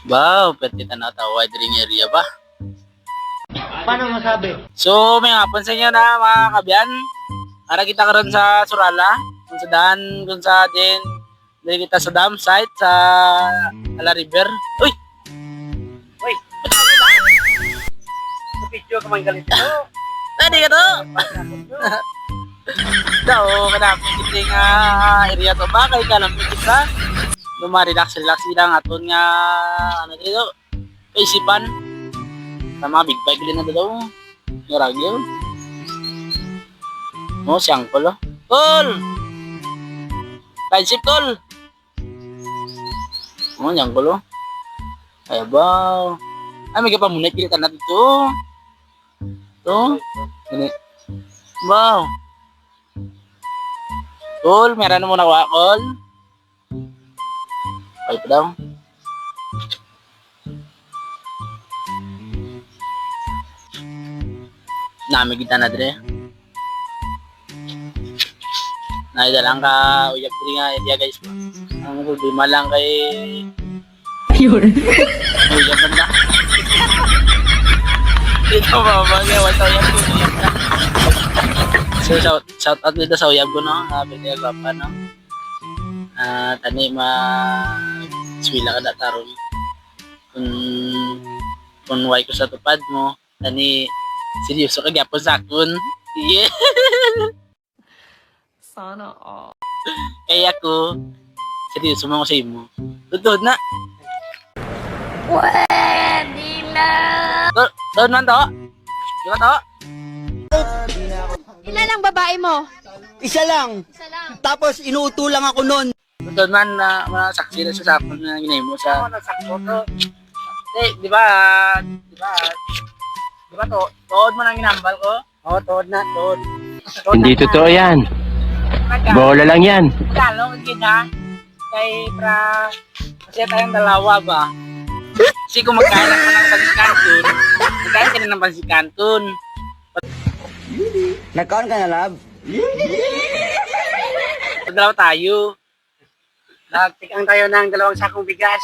Wow, pwede na ta wide ring area ba? Paano masabi? So, may hapon sa inyo na mga kabyan. Ara kita karon sa Surala, kung sa daan, kung sa din, dili kita sa dam site sa Ala River. Uy! Uy, sa video ka man galit ko. Tadi ka to! Daw, kanapin kita nga area to ba? Kaya kalampin kita. Relax lang aton nga, ano dito, kaisipan. Sa mga big bike din na daw. Naragyo. Oh, siyang pala. Tol! Kaisip, tol! Oh, siyang pala. Ay, baw. Ay, may kapamunay. Pilitan natin ito. Ito. Gini. Baw. Tol, meron na muna wakol. Ay, pa daw. Nami kita na dire. Naidalang ka uyab diri nga area guys. Ang problema lang kay Yun. uyab man na. Dito ba kaya wala uyab ko uyab na. So shout out dito sa uyab ko no. Sabi niya papa no. Tani swila ka dataron. Kung way ko sa tupad mo, tani seryoso ka gyapon sa akon. Yeah. Sana all. Kaya ako, seryoso mo ako sa imo. Tutod na. Pwede na. Tutod man to. Di ba to? Ilan lang babae mo? Isa lang. Isa lang. Tapos inuuto lang ako nun. Tutod man na saksi na sa sakon na ginay mo sa... Nasakto to. Di ba tuod mo nang ginambal ko? Oo, tood na, tood. Hindi totoo yan. Bola lang yan. Kalo, kita. Kay pra... Kasi tayong dalawa ba? Kasi kung magkain ako ng pansikanton, magkain ka na ng pansikanton. Nagkaon ka na, love? Dalawa tayo. Nagtikang tayo ng 2 sakong bigas.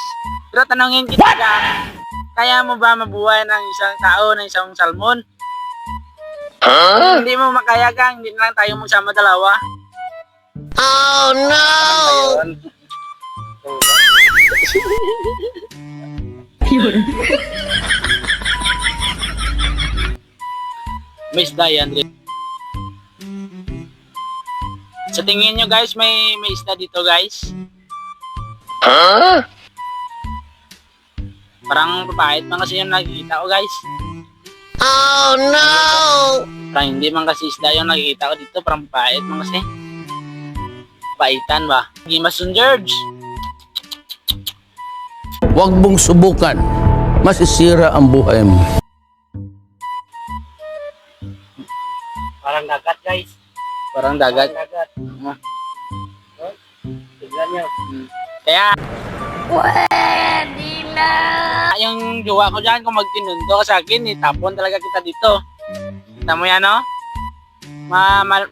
Pero tanongin kita ka, kaya mo ba mabuhay ng isang tao ng isang salmon? Hindi mo makaya gang, hindi na lang tayo magsama dalawa. Oh no! Yun. May isda yan, Dre. Sa tingin nyo guys, may isda dito guys. Parang papait man kasi yung nakikita ko guys. Oh no! Parang hindi man kasi isda yung nakikita ko dito, parang papait man kasi. Paitan ba? Gimason George. Huwag mong subukan. Masisira ang buhay mo. Parang dagat, guys. Parang dagat. Dagat. Tignan nyo. Kaya, Pwede na. yung jowa ko dyan, kung magtinundo ka sa akin, itapon talaga kita dito. Kita mo yan, no?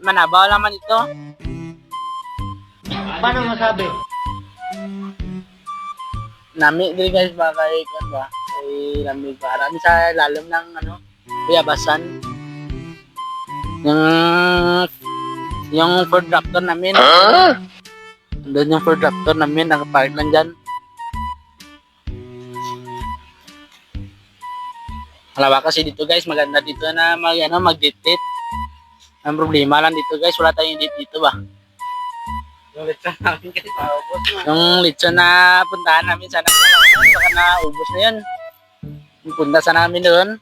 Manabaw naman ito. Paano masabi? Nami, dili guys ba kay kan ba? Kay lamig ba? Rami sa lalim ng ano, Kuyabasan. Yung Ford Raptor namin. Doon yung Ford Raptor namin, nakapark lang dyan. Halawa kasi dito guys, maganda dito na mag-date. Ang problema lang dito guys, wala tayong date dito ba? Yung litson namin kasi maubos na. Yung litson na puntahan namin sana baka naubos na yun. Yung punta sa namin doon.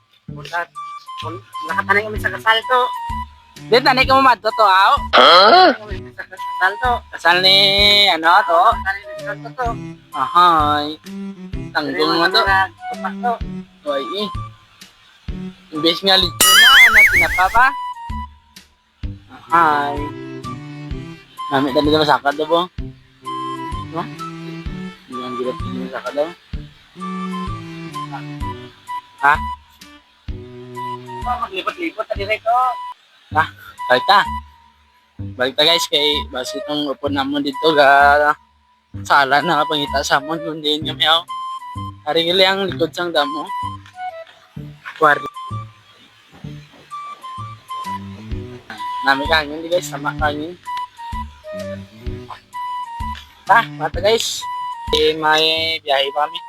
Nakatanay kami sa kasal to. Then tanay ka mo madto to, aw. Kami sa kasal to. Kasal ni ano to? Tanay sa kasal to. Ahay. Tanggong mo to. Tupak to. Oy, imbes nga litson na, ano tinapa pa? Ahay. Nami tadi na masakad daw po. No? Yung girap din masakad daw. Ha? Maglipat-lipat tadi rito. Balik ta. Balik ta guys kay basi itong upon namon dito ga Sala na pangita sa amon kundi yun kami ako. Hari gali ang likod sang damo. Kwari. Nami kangin di guys, sama kangin. Mata guys. May biyahe pa kami.